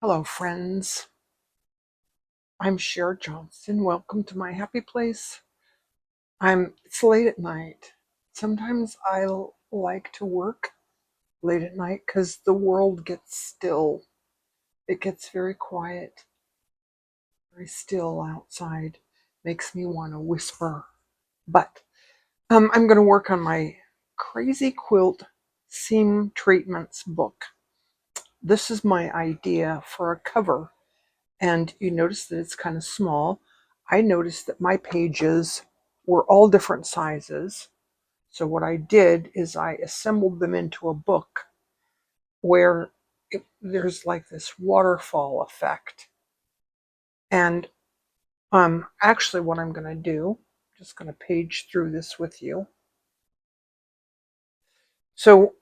Hello, friends. I'm Cher Johnston. Welcome to my happy place. It's late at night. Sometimes like to work late at night because the world gets still. It gets very quiet, very still outside. Makes me want to whisper. But I'm going to work on my Crazy Quilt Seam Treatments book. This is my idea for a cover. And you notice that it's kind of small. I noticed that my pages were all different sizes. So what I did is I assembled them into a book where there's like this waterfall effect. And actually what I'm going to do, I'm just going to page through this with you. So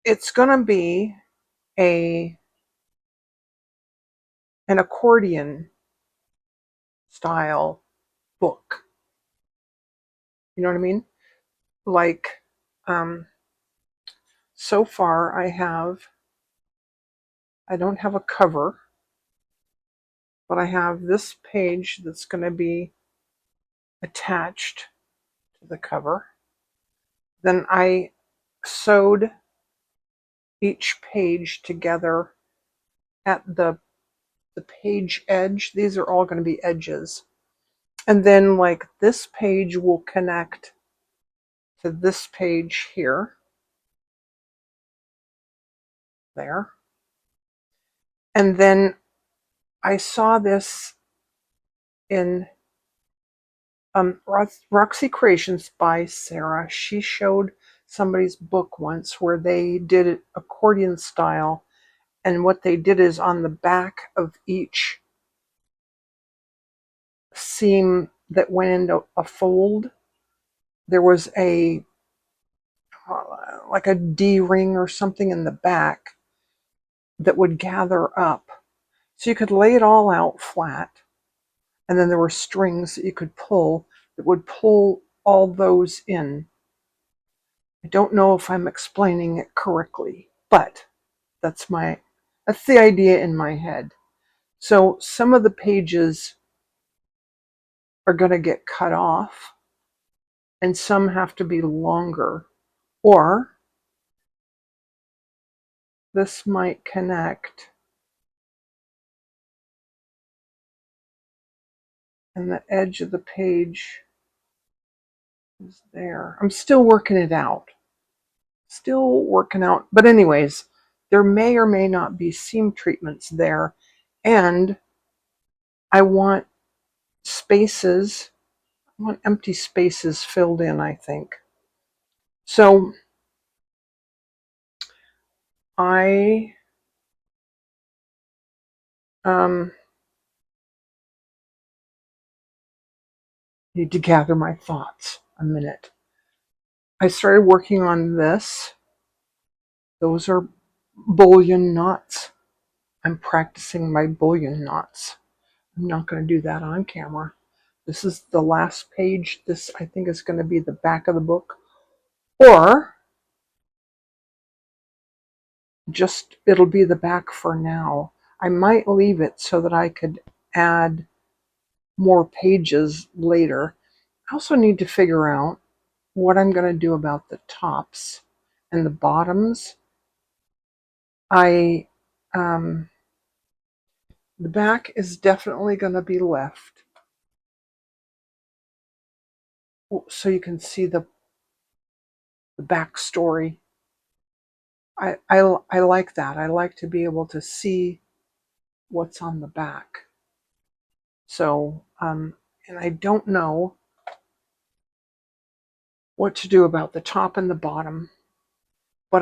it's going to be an accordion style book. You know what I mean? Like, so far I don't have a cover, but I have this page that's going to be attached to the cover. Then I sewed each page together at the page edge. These are all going to be edges. And then like this page will connect to this page here. There. And then I saw this in Roxy Creations by Sarah. She showed somebody's book once where they did it accordion style, and what they did is on the back of each seam that went into a fold, there was like a D ring or something in the back that would gather up. So you could lay it all out flat, and then there were strings that you could pull that would pull all those in. I don't know if I'm explaining it correctly, but that's the idea in my head. So some of the pages are going to get cut off and some have to be longer, or this might connect and the edge of the page is there. I'm still working it out. But anyways, there may or may not be seam treatments there, and I want spaces, I want empty spaces filled in, I think. So I need to gather my thoughts a minute. I started working on this. Those are bullion knots. I'm practicing my bullion knots. I'm not going to do that on camera. This is the last page. This, I think, is going to be the back of the book. Or just it'll be the back for now. I might leave it so that I could add more pages later. I also need to figure out what I'm going to do about the tops and the bottoms. The back is definitely going to be left, so you can see the backstory. I like that. I like to be able to see what's on the back. So, and I don't know what to do about the top and the bottom, but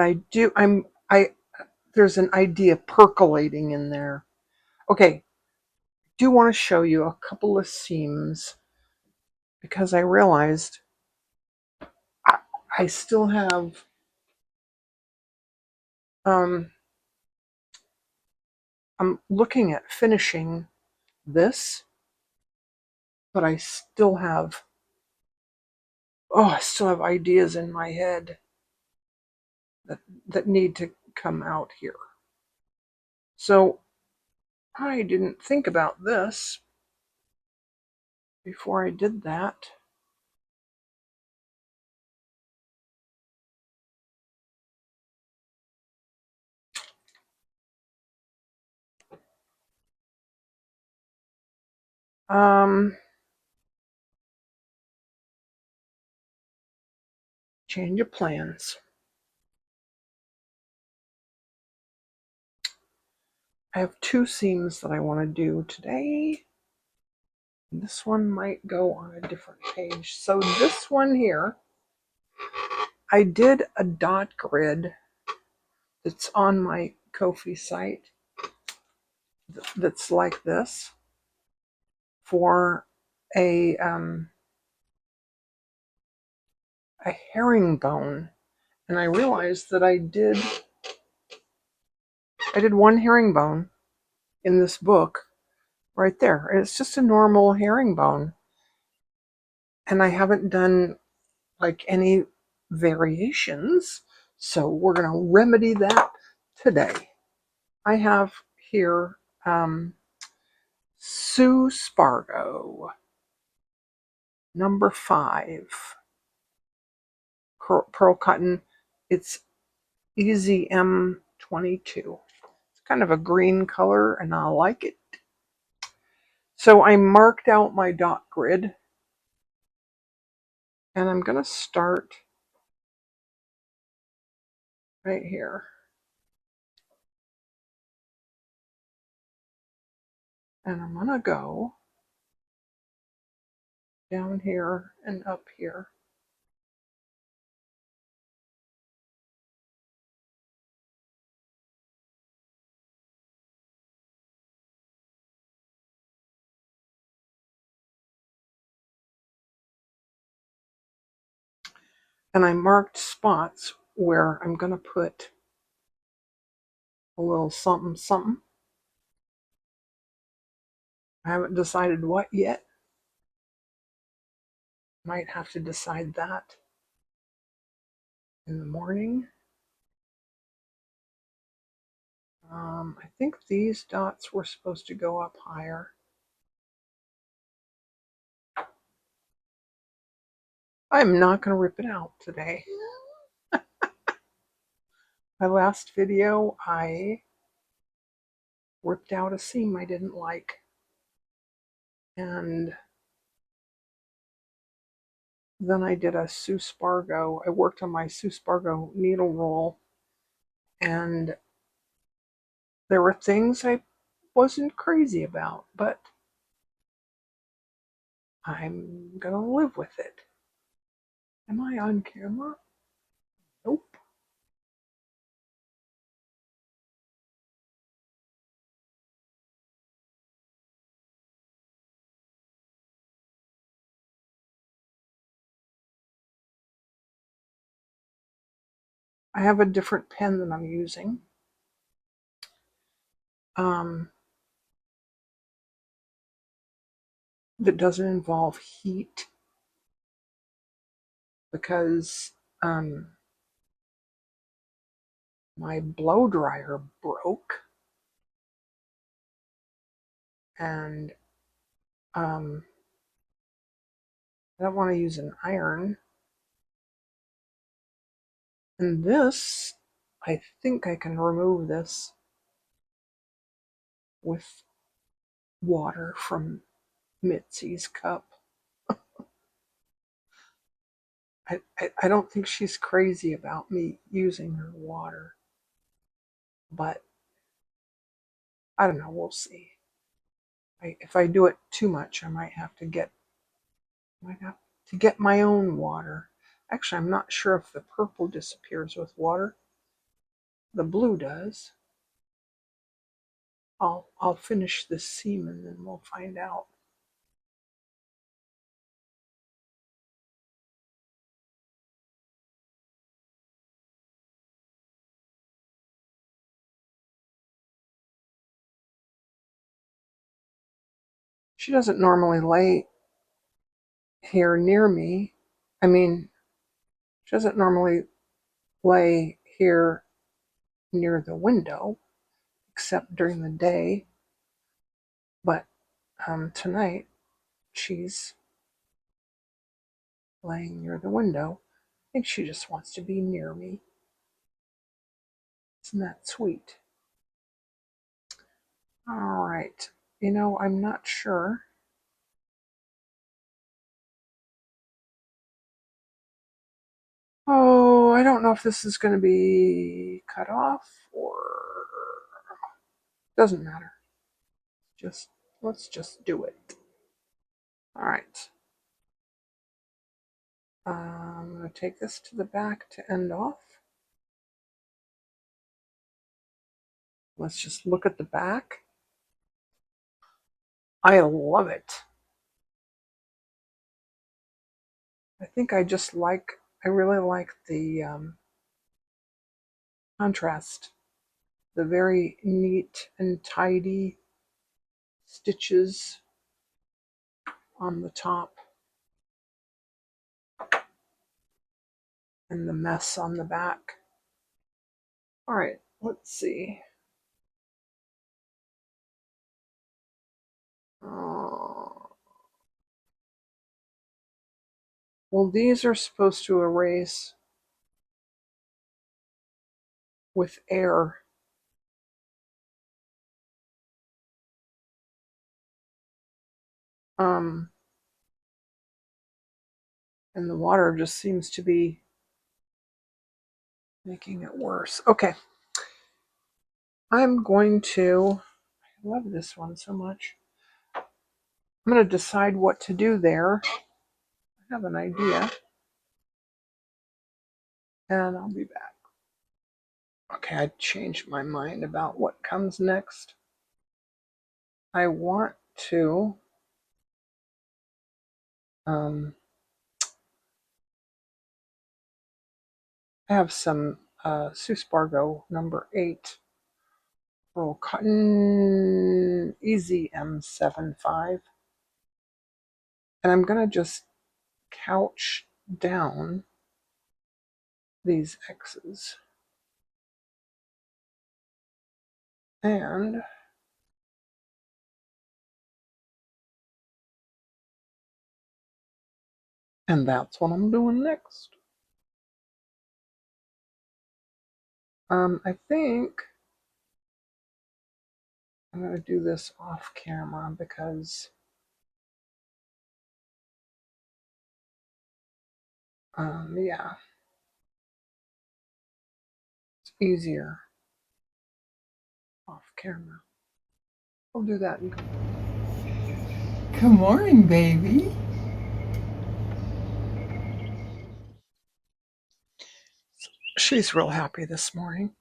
there's an idea percolating in there. Okay, I do want to show you a couple of seams because I realized I still have I'm looking at finishing this, but I still have ideas in my head that need to come out here. So I didn't think about this before I did that. Change of plans. I have two seams that I want to do today. This one might go on a different page. So this one here, I did a dot grid that's on my Ko-fi site that's like this for a herringbone, and I realized that I did one herringbone in this book right there. It's just a normal herringbone, and I haven't done like any variations, so we're going to remedy that today. I have here Sue Spargo, number 5, pearl cotton. It's Easy M22. It's kind of a green color, and I like it. So I marked out my dot grid, and I'm going to start right here. And I'm going to go down here and up here. And I marked spots where I'm going to put a little something something. I haven't decided what yet. Might have to decide that in the morning. I think these dots were supposed to go up higher. I'm not going to rip it out today. My last video, I ripped out a seam I didn't like. And then I did a Sue Spargo. I worked on my Sue Spargo needle roll, and there were things I wasn't crazy about, but I'm gonna live with it. Am I on camera? Nope. I have a different pen that I'm using. That doesn't involve heat, because my blow dryer broke, and I don't want to use an iron. And this, I think I can remove this with water from Mitzi's cup. I don't think she's crazy about me using her water, but I don't know, we'll see. If I do it too much, I might have to get my own water. Actually, I'm not sure if the purple disappears with water. The blue does. I'll finish this seam and then we'll find out. She doesn't normally lay here near me. I mean, she doesn't normally lay here near the window, except during the day. But tonight she's laying near the window. I think she just wants to be near me. Isn't that sweet? All right. You know, I'm not sure. Oh, I don't know if this is going to be cut off or doesn't matter. Let's just do it. All right. I'm going to take this to the back to end off. Let's just look at the back. I love it. I think I really like the contrast. The very neat and tidy stitches on the top and the mess on the back. All right, let's see. Well, these are supposed to erase with air. And the water just seems to be making it worse. Okay. I'm going to, I love this one so much. I'm going to decide what to do there. I have an idea. And I'll be back. Okay, I changed my mind about what comes next. I want to have some Suspargo number 8 roll cotton easy M75. And I'm going to just couch down these X's. And that's what I'm doing next. I think I'm going to do this off camera because yeah, it's easier off camera. I'll do that. Good morning, baby. She's real happy this morning.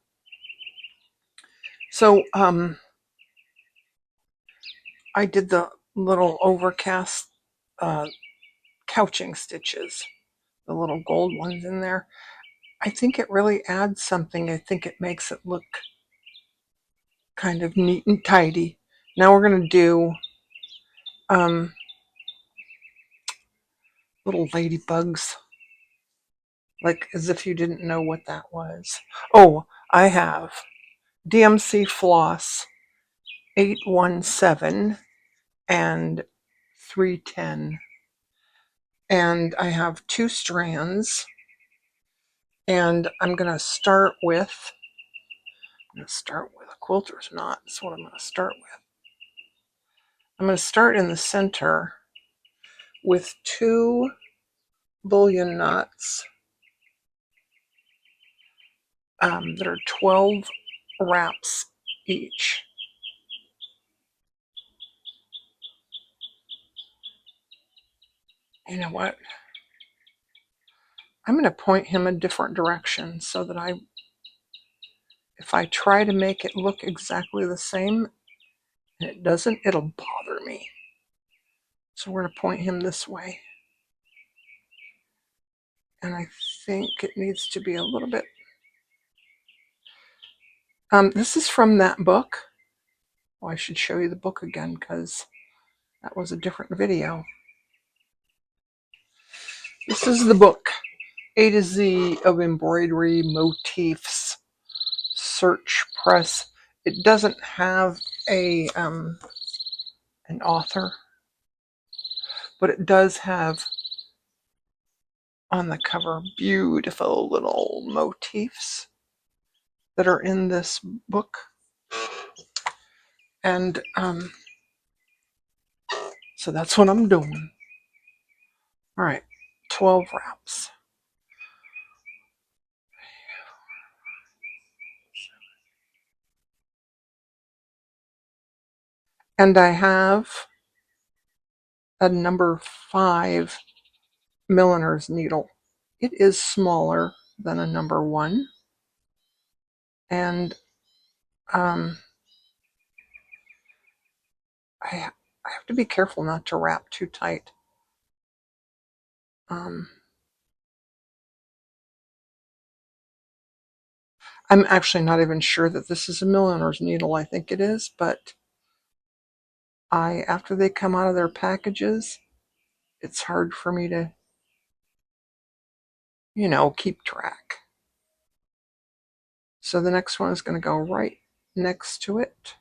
So I did the little overcast couching stitches, the little gold ones in there. I think it really adds something. I think it makes it look kind of neat and tidy. Now we're going to do little ladybugs, like as if you didn't know what that was. Oh, I have DMC floss 817 and 310. And I have 2 strands. And I'm going to start with a quilter's knot. That's what I'm going to start with. I'm going to start in the center with 2 bullion knots that are 12 wraps each. You know what? I'm going to point him a different direction so that if I try to make it look exactly the same and it doesn't, it'll bother me. So we're going to point him this way. And I think it needs to be a little bit. This is from that book. Oh, I should show you the book again because that was a different video. This is the book, A to Z of Embroidery Motifs, Search Press, It doesn't have an author, but it does have on the cover beautiful little motifs that are in this book. And so that's what I'm doing. All right, 12 wraps. And I have a number 5 milliner's needle. It is smaller than a number 1. And I have to be careful not to wrap too tight. I'm actually not even sure that this is a milliner's needle. I think it is, but after they come out of their packages, it's hard for me to, keep track. So the next one is going to go right next to it.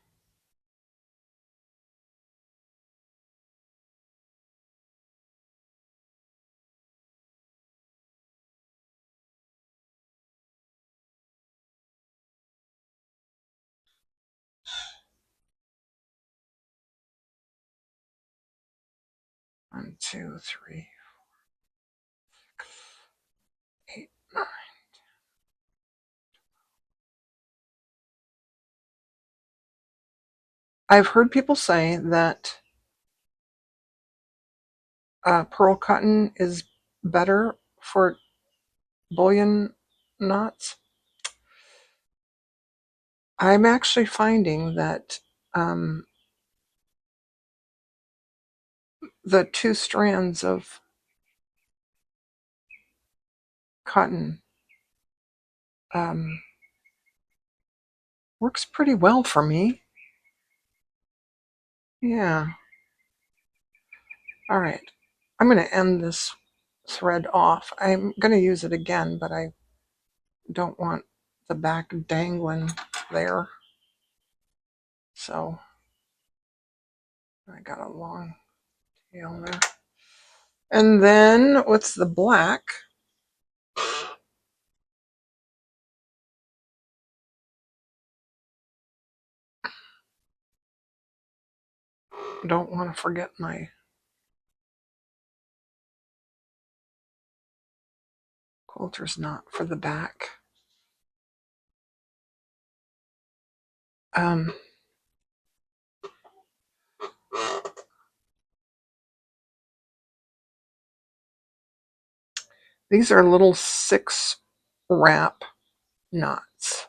One, two, three, 8, 9. I've heard people say that pearl cotton is better for bullion knots. I'm actually finding that the 2 strands of cotton works pretty well for me. Yeah. All right. I'm going to end this thread off. I'm going to use it again, but I don't want the back dangling there. So I got a long tail there. And then what's the black? Don't want to forget my quilter's knot for the back. These are little 6 wrap knots.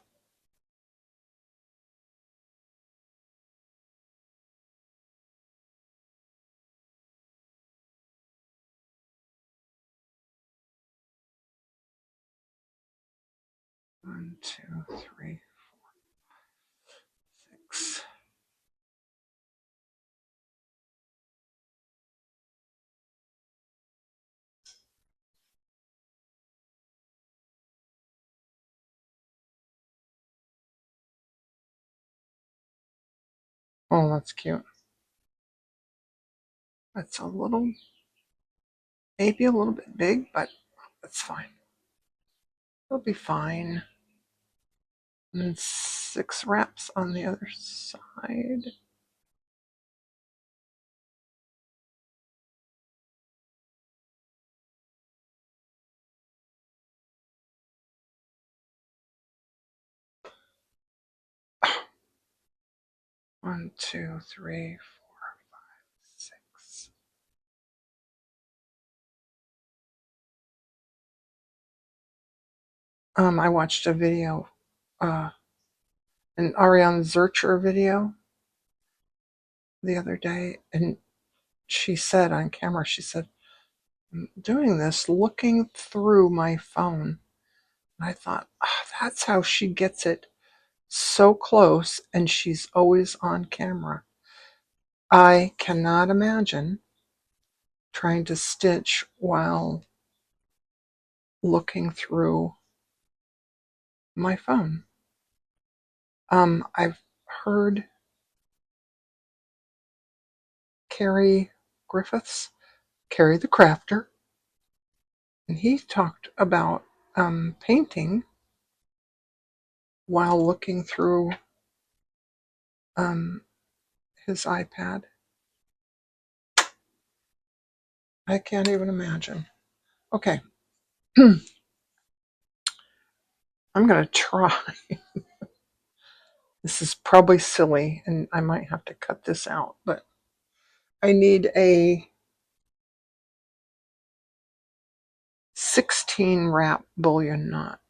One, two, three, 6. Oh, that's cute. That's a little, maybe a little bit big, but that's fine. It'll be fine. And then 6 wraps on the other side. One, two, three, 4, 5, 6. I watched a video, an Ariane Zurcher video the other day, and she said on camera, she said, I'm doing this looking through my phone. And I thought, that's how she gets it so close, and she's always on camera. I cannot imagine trying to stitch while looking through my phone. I've heard Carrie Griffiths, Carrie the Crafter, and he talked about painting while looking through his iPad. I can't even imagine. Okay. I'm going to try. This is probably silly, and I might have to cut this out, but I need a 16 wrap bullion knot.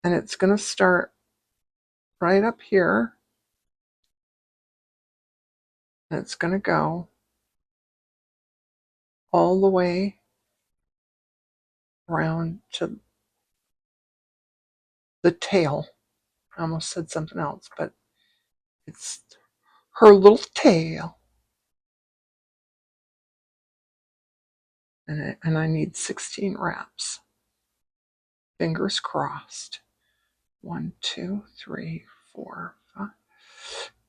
And it's going to start right up here. And it's going to go all the way around to the tail. I almost said something else, but it's her little tail. And I need 16 wraps. Fingers crossed. 1, 2, 3, 4, 5,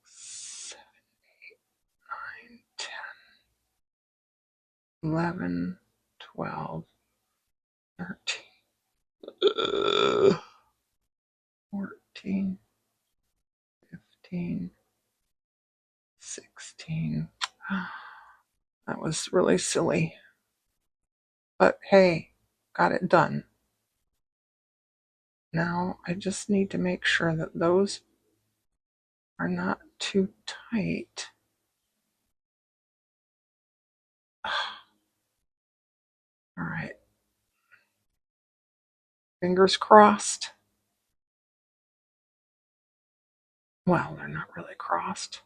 6, 7, 8, 9, 10, 11, 12, 13, 14, 15, 16. That was really silly. But hey, got it done. Now I just need to make sure that those are not too tight. All right. Fingers crossed. Well, they're not really crossed.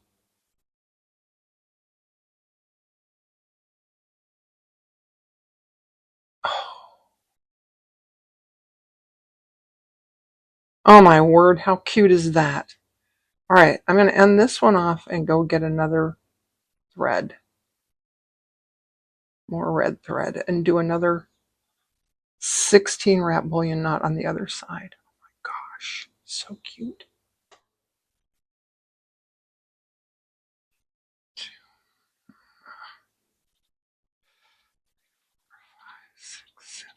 Oh my word, how cute is that? All right, I'm going to end this one off and go get another thread. More red thread, and do another 16 wrap bullion knot on the other side. Oh my gosh, so cute. 2, 5, 6, 7.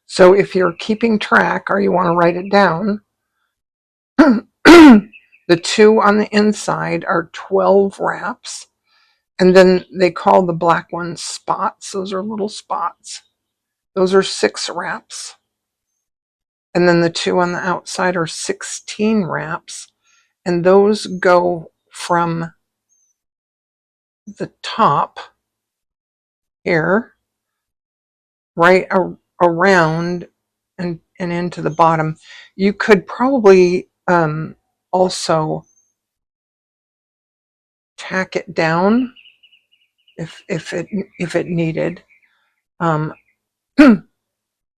So if you're keeping track or you want to write it down, the 2 on the inside are 12 wraps, and then they call the black ones spots. Those are little spots. Those are 6 wraps. And then the 2 on the outside are 16 wraps, and those go from the top here right around and into the bottom. You could probably also tack it down if it needed.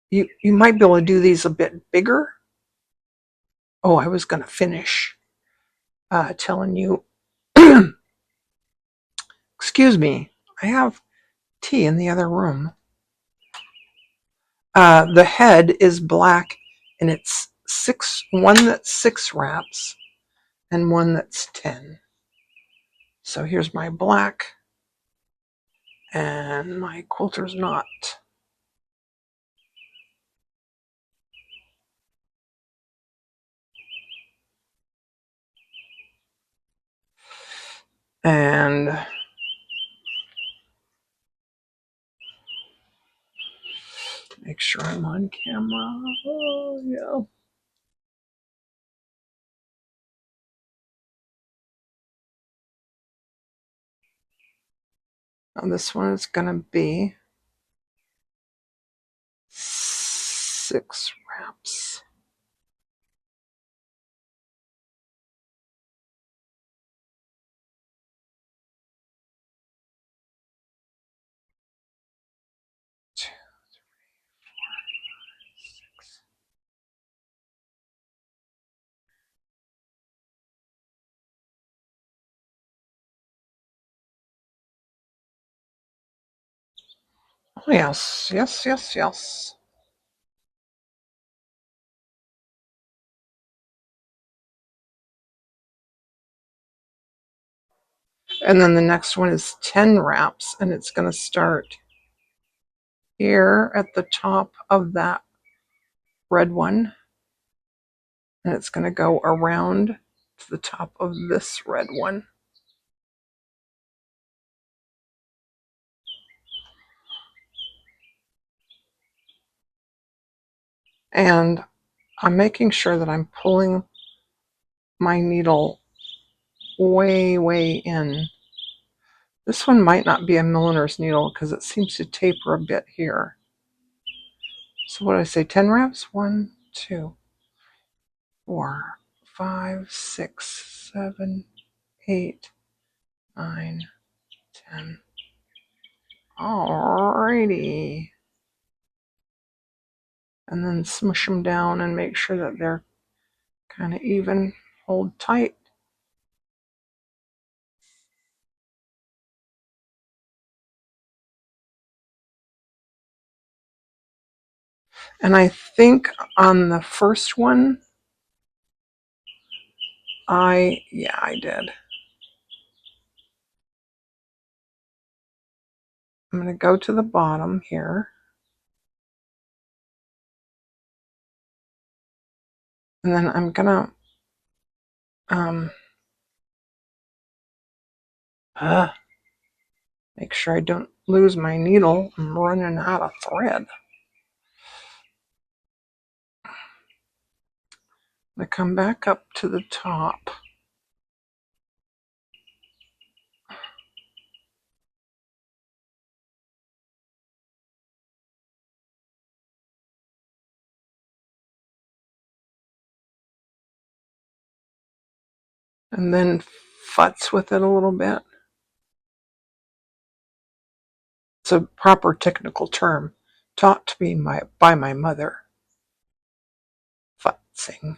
You might be able to do these a bit bigger. Oh, I was going to finish telling you. Excuse me, I have tea in the other room. The head is black, and it's one that's 6 wraps and one that's 10. So here's my black and my quilter's knot. And make sure I'm on camera. Oh, yeah. Now this one is going to be 6 wraps. Yes, yes, yes, yes. And then the next one is 10 wraps, and it's going to start here at the top of that red one, and it's going to go around to the top of this red one. And I'm making sure that I'm pulling my needle way, way in. This one might not be a milliner's needle because it seems to taper a bit here. So what do I say, 10 wraps? 1, 2, 4, 5, 6, 7, 8, 9, 10. Alrighty. And then smush them down and make sure that they're kind of even. Hold tight. And I think on the first one, yeah, I did. I'm going to go to the bottom here. And then I'm going to make sure I don't lose my needle. I'm running out of thread. I'm going to come back up to the top. And then futz with it a little bit. It's a proper technical term taught to me by my mother. Futzing.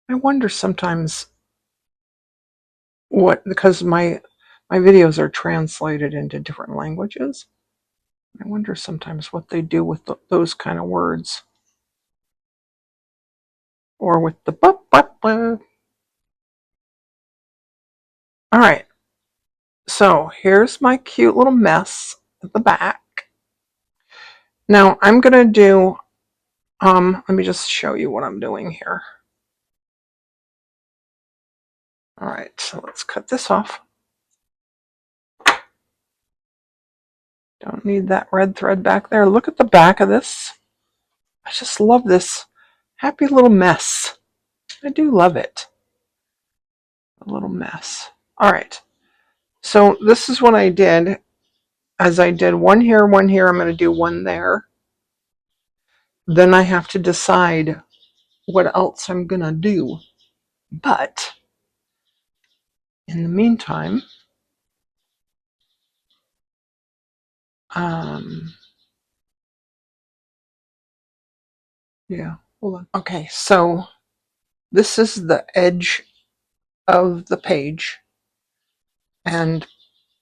I wonder sometimes because my videos are translated into different languages. I wonder sometimes what they do with those kind of words. Or with the bup, bup, bup. All right. So here's my cute little mess at the back. Now I'm going to do, let me just show you what I'm doing here. All right, so let's cut this off. Don't need that red thread back there. Look at the back of this. I just love this happy little mess. I do love it. A little mess. All right. So this is what I did. As I did one here, I'm going to do one there. Then I have to decide what else I'm going to do. But in the meantime, yeah, hold on. Okay, so this is the edge of the page, and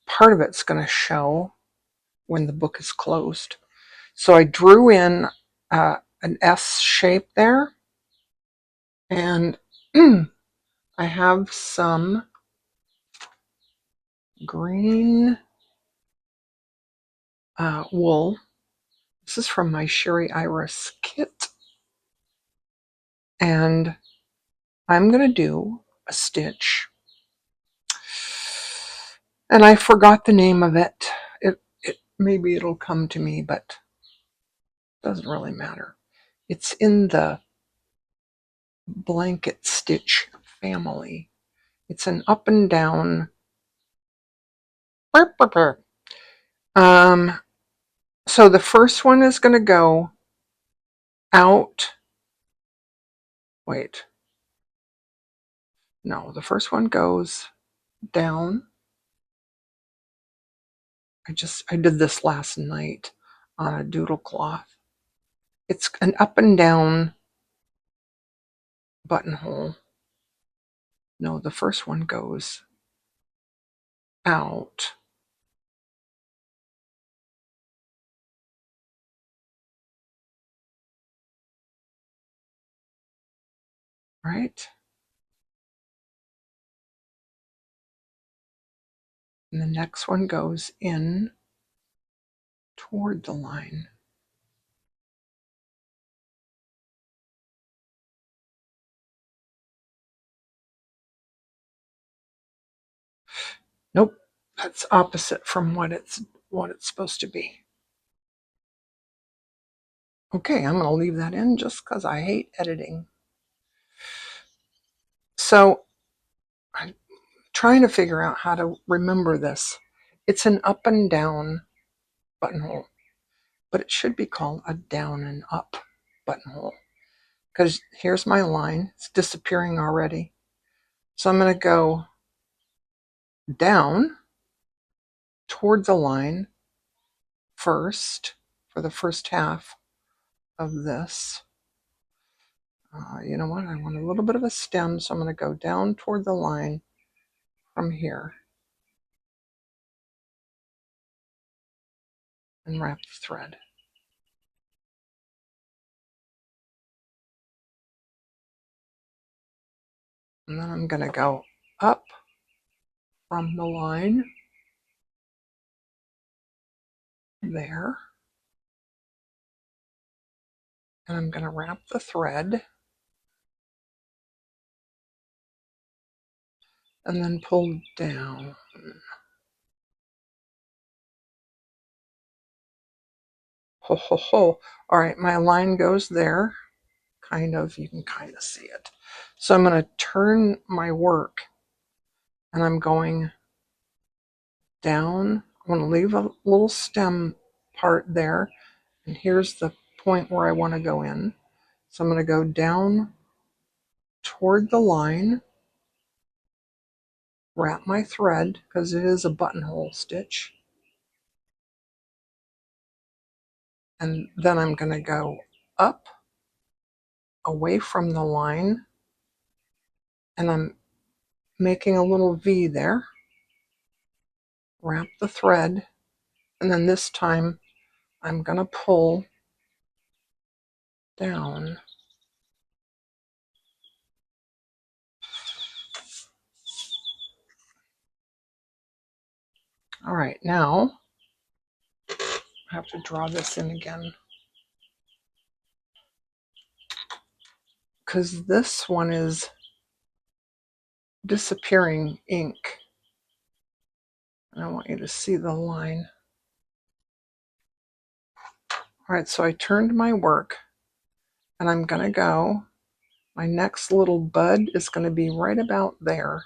part of it's going to show when the book is closed. So I drew in an S shape there, and I have some green wool. This is from my Sherry Iris kit, and I'm going to do a stitch, and I forgot the name of it. Maybe it'll come to me, but it doesn't really matter. It's in the blanket stitch family. It's an up and down. So the first one is going to go out. Wait. No, the first one goes down. I did this last night on a doodle cloth. It's an up and down buttonhole. No, the first one goes out. right? And the next one goes in toward the line. Nope, that's opposite from what it's supposed to be. Okay, I'm going to leave that in just because I hate editing. So I'm trying to figure out how to remember this. It's an up and down buttonhole, but it should be called a down and up buttonhole, because here's my line. It's disappearing already. So I'm going to go down toward the line first for the first half of this. You know what? I want a little bit of a stem, so I'm going to go down toward the line from here and wrap the thread. And then I'm going to go up from the line there. And I'm going to wrap the thread and then pull down. Ho, ho, ho. All right, my line goes there. Kind of, you can kind of see it. So I'm going to turn my work and I'm going down. I'm going to leave a little stem part there. And here's the point where I want to go in. So I'm going to go down toward the line, wrap my thread because it is a buttonhole stitch. And then I'm going to go up away from the line, and I'm making a little V there, wrap the thread, and then this time I'm going to pull down. All right, now I have to draw this in again because this one is disappearing ink. And I want you to see the line. All right, so I turned my work and I'm going to go. My next little bud is going to be right about there.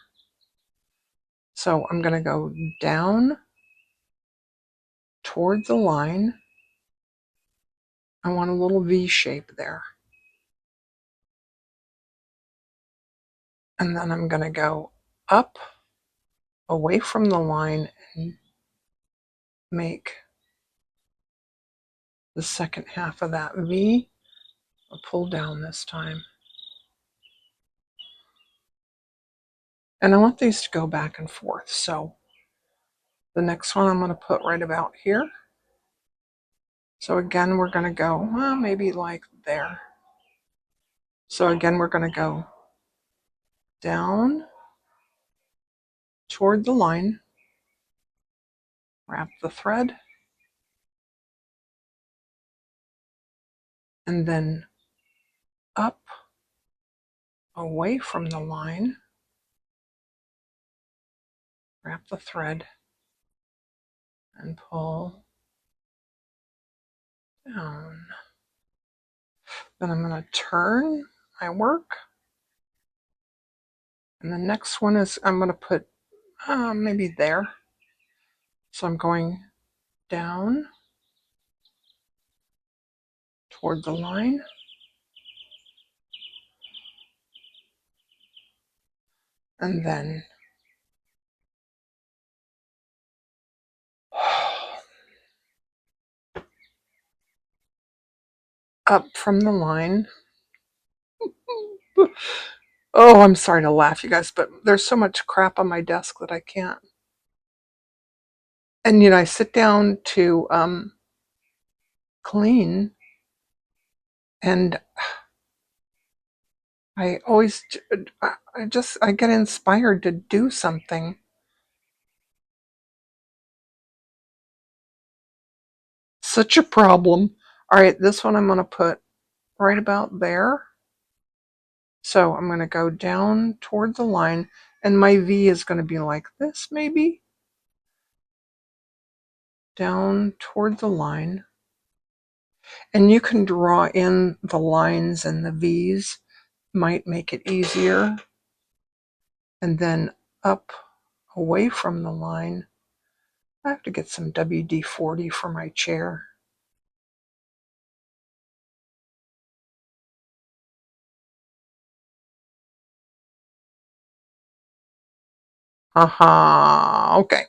So I'm going to go down toward the line. I want a little V shape there. And then I'm going to go up away from the line and make the second half of that V. I'll pull down this time. And I want these to go back and forth. So the next one I'm going to put right about here. So again, we're going to go, well, maybe like there. So again, we're going to go down toward the line, wrap the thread, and then up away from the line, wrap the thread, and pull down. Then I'm going to turn my work. And the next one is I'm going to put maybe there. So I'm going down toward the line. And then up from the line. Oh, I'm sorry to laugh, you guys, but there's so much crap on my desk that I can't. And, you know, I sit down to clean, and I always, I get inspired to do something. Such a problem. All right, this one I'm going to put right about there. So I'm going to go down toward the line, and my V is going to be like this, maybe. Down toward the line. And you can draw in the lines and the V's, might make it easier. And then up away from the line. I have to get some WD-40 for my chair. Aha, okay.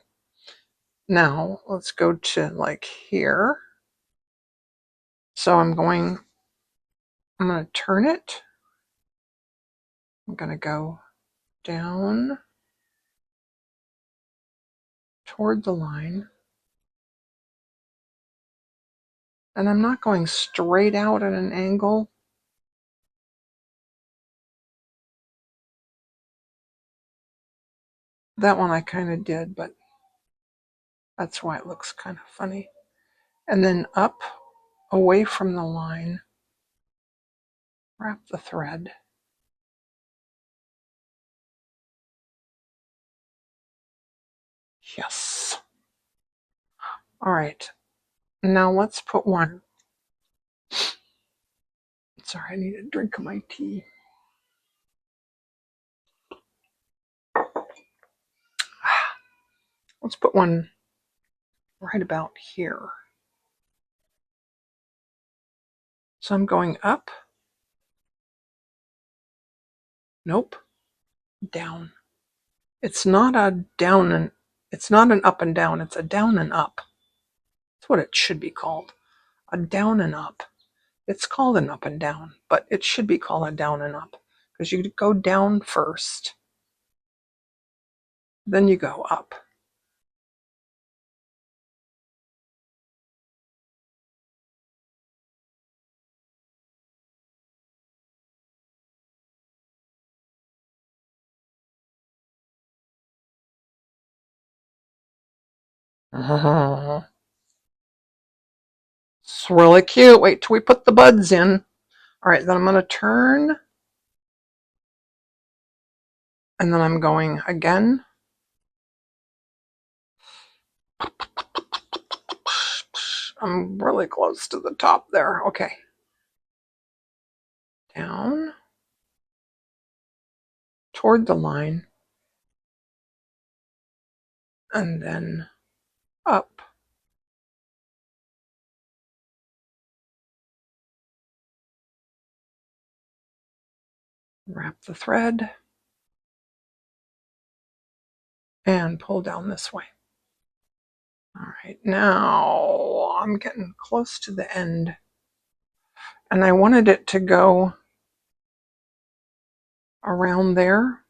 Now let's go to like here. So I'm going to turn it. I'm going to go down toward the line. And I'm not going straight out at an angle. That one I kind of did, but that's why it looks kind of funny. And then up away from the line, wrap the thread. Yes. All right. Now let's put one. Sorry, I need a drink of my tea. Let's put one right about here. So I'm going up. Nope. Down. It's not a down and it's not an up and down, it's a down and up. That's what it should be called. A down and up. It's called an up and down, but it should be called a down and up because you go down first, then you go up. It's really cute. Wait till we put the buds in. All right, then I'm going to turn, and then I'm going again. I'm really close to the top there. Okay. Down toward the line, and then up. Wrap the thread and pull down this way. All right, now I'm getting close to the end, and I wanted it to go around there.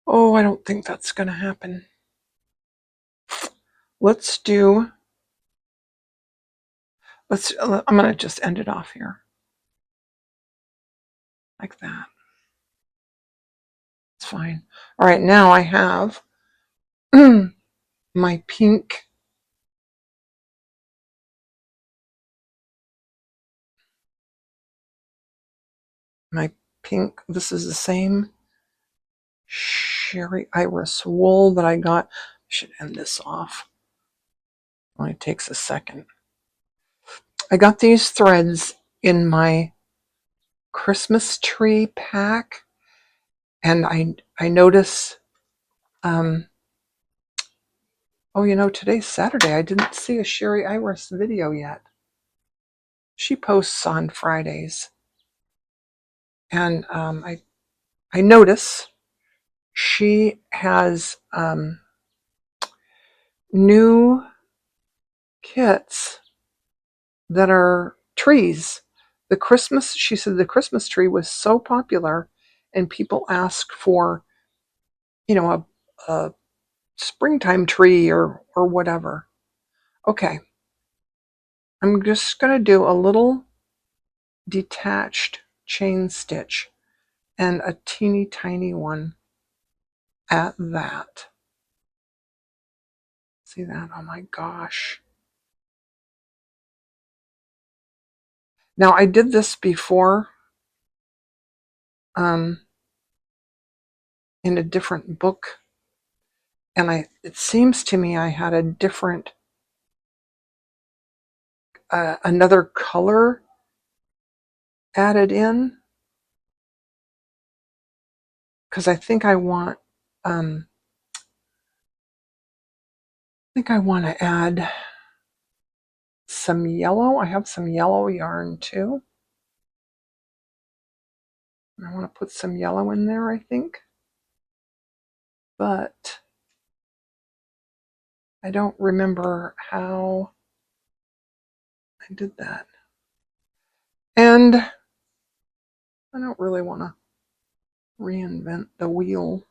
Oh, I don't think that's going to happen. I'm going to just end it off here. Like that. It's fine. All right, now I have my pink this is the same Sherry Iris wool that I got. I should end this off. Only takes a second. I got these threads in my Christmas tree pack, and I notice oh, you know, today's Saturday. I didn't see a Sherry Iris video yet. She posts on Fridays. And I notice she has new kits that are trees. She said the Christmas tree was so popular and people ask for, you know, a springtime tree or whatever. Okay. I'm just going to do a little detached chain stitch, and a teeny tiny one at that. See that? Oh my gosh. Now I did this before in a different book, and it seems to me I had a different another color added in, because I think I want to add some yellow. I have some yellow yarn too. I want to put some yellow in there, I think. But I don't remember how I did that. And I don't really want to reinvent the wheel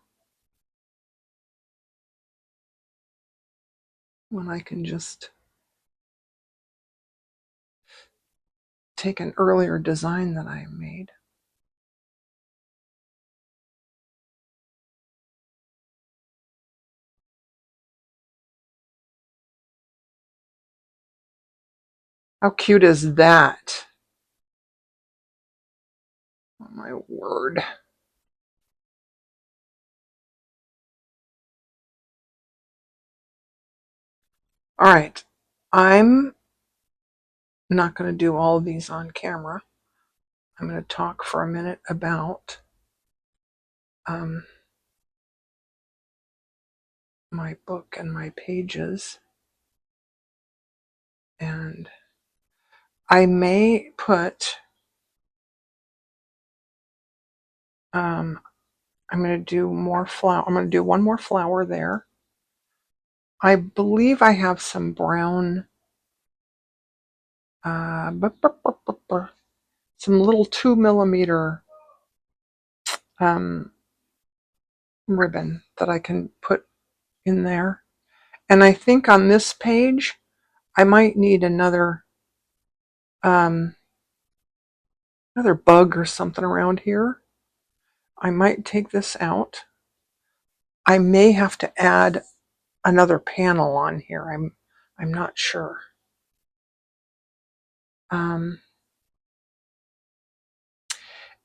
when I can just take an earlier design that I made. How cute is that? Oh my word. All right. I'm not going to do all of these on camera. I'm going to talk for a minute about my book and my pages. And I may put, I'm going to do more flower. I'm going to do one more flower there. I believe I have some brown, some little 2mm ribbon that I can put in there. And I think on this page, I might need another bug or something around here. I might take this out. I may have to add another panel on here. I'm not sure. And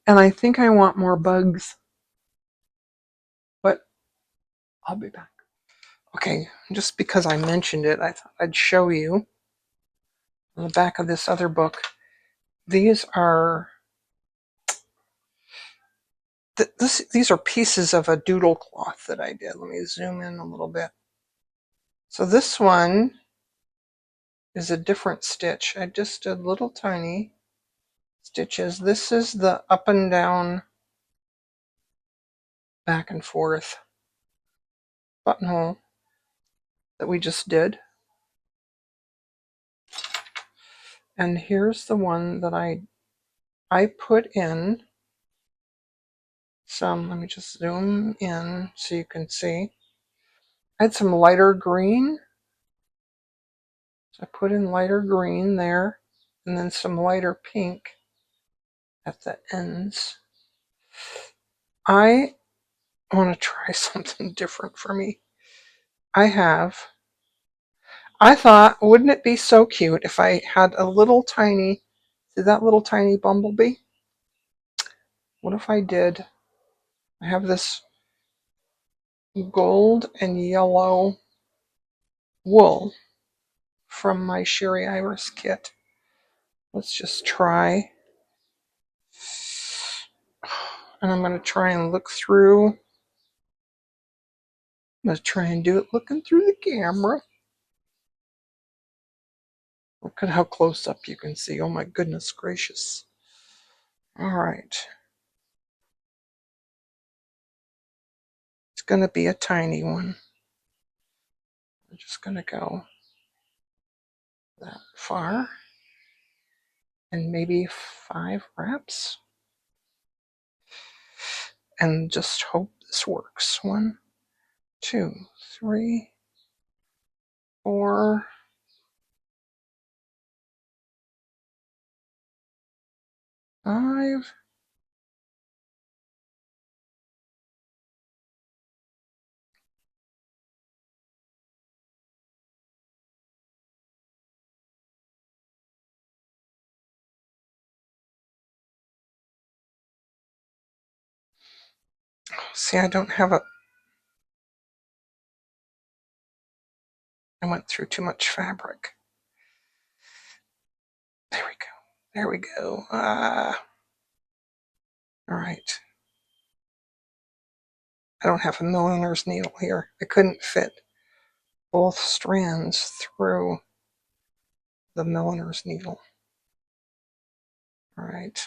I think I want more bugs, but I'll be back. Okay, just because I mentioned it, I thought I'd show you on the back of this other book. These are these are pieces of a doodle cloth that I did. Let me zoom in a little bit. So this one is a different stitch. I just did little tiny stitches. This is the up and down, back and forth buttonhole that we just did. And here's the one that I put in some, let me just zoom in so you can see. I had some lighter green. So I put in lighter green there, and then some lighter pink at the ends. I want to try something different for me. I thought, wouldn't it be so cute if I had a little tiny, see that little tiny bumblebee? What if I did, I have this gold and yellow wool from my Sherry Iris kit. Let's just try. And I'm going to try and look through. I'm going to try and do it looking through the camera. Look at how close up you can see. Oh my goodness gracious. All right. It's going to be a tiny one. I'm just going to go that far. And maybe 5 wraps. And just hope this works. 1, 2, 3, 4. 5. See, I don't have a... I went through too much fabric. There we go. There we go. All right. I don't have a milliner's needle here. I couldn't fit both strands through the milliner's needle. All right.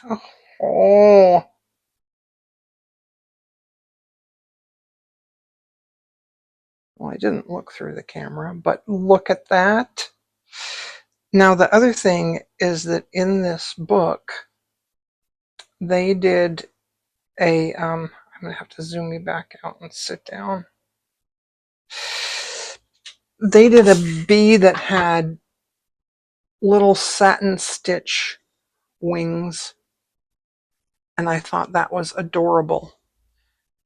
Oh. Well, I didn't look through the camera, but look at that. Now, the other thing is that in this book, they did a, I'm going to have to zoom me back out and sit down. They did a bee that had little satin stitch wings, and I thought that was adorable.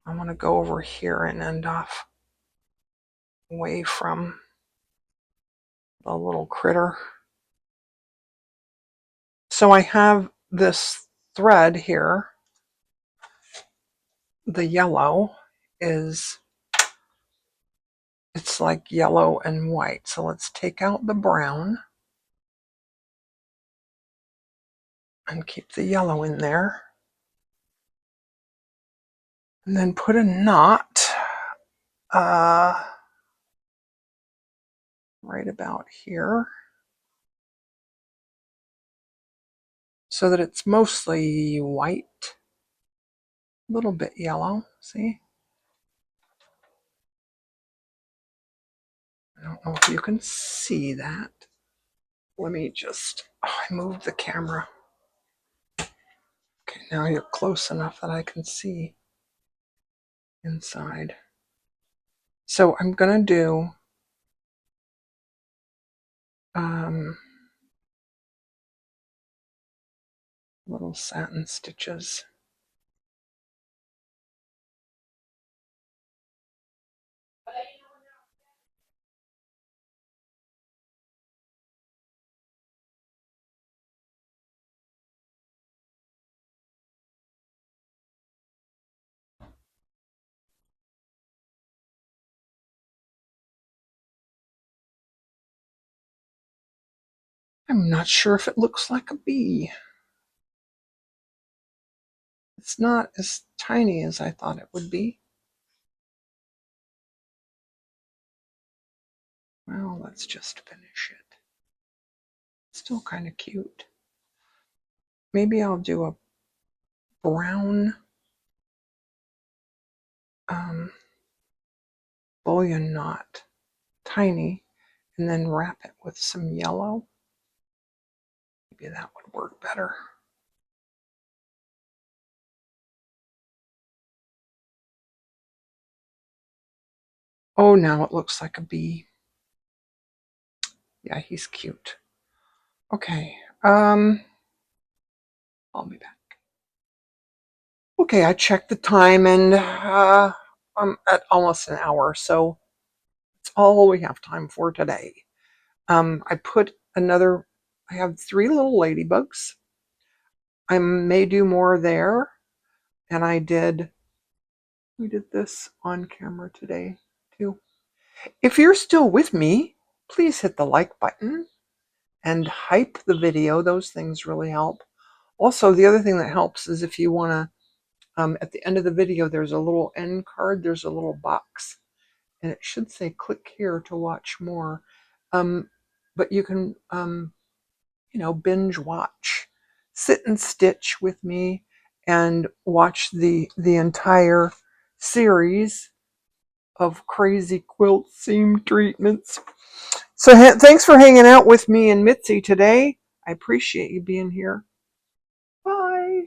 I want to go over here and end off away from the little critter. So I have this thread here. The yellow is, it's like yellow and white. So let's take out the brown and keep the yellow in there. And then put a knot right about here so that it's mostly white, a little bit yellow, see? I don't know if you can see that. Let me just, I moved the camera. Okay, now you're close enough that I can see inside. So I'm going to do little satin stitches. I'm not sure if it looks like a bee. It's not as tiny as I thought it would be. Well, let's just finish it. Still kind of cute. Maybe I'll do a brown bullion knot, tiny, and then wrap it with some yellow. Maybe that would work better. Oh, now it looks like a bee. Yeah, he's cute. Okay, I'll be back. Okay, I checked the time and I'm at almost an hour, so it's all we have time for today. I put another, I have 3 little ladybugs. I may do more there, and we did this on camera today too. If you're still with me, please hit the like button and hype the video. Those things really help. Also, the other thing that helps is if you want to, at the end of the video, there's a little end card, there's a little box, and it should say click here to watch more. But you can, binge watch. Sit and stitch with me and watch the entire series of Crazy Quilt Seam Treatments. So thanks for hanging out with me and Mitzi today. I appreciate you being here. Bye.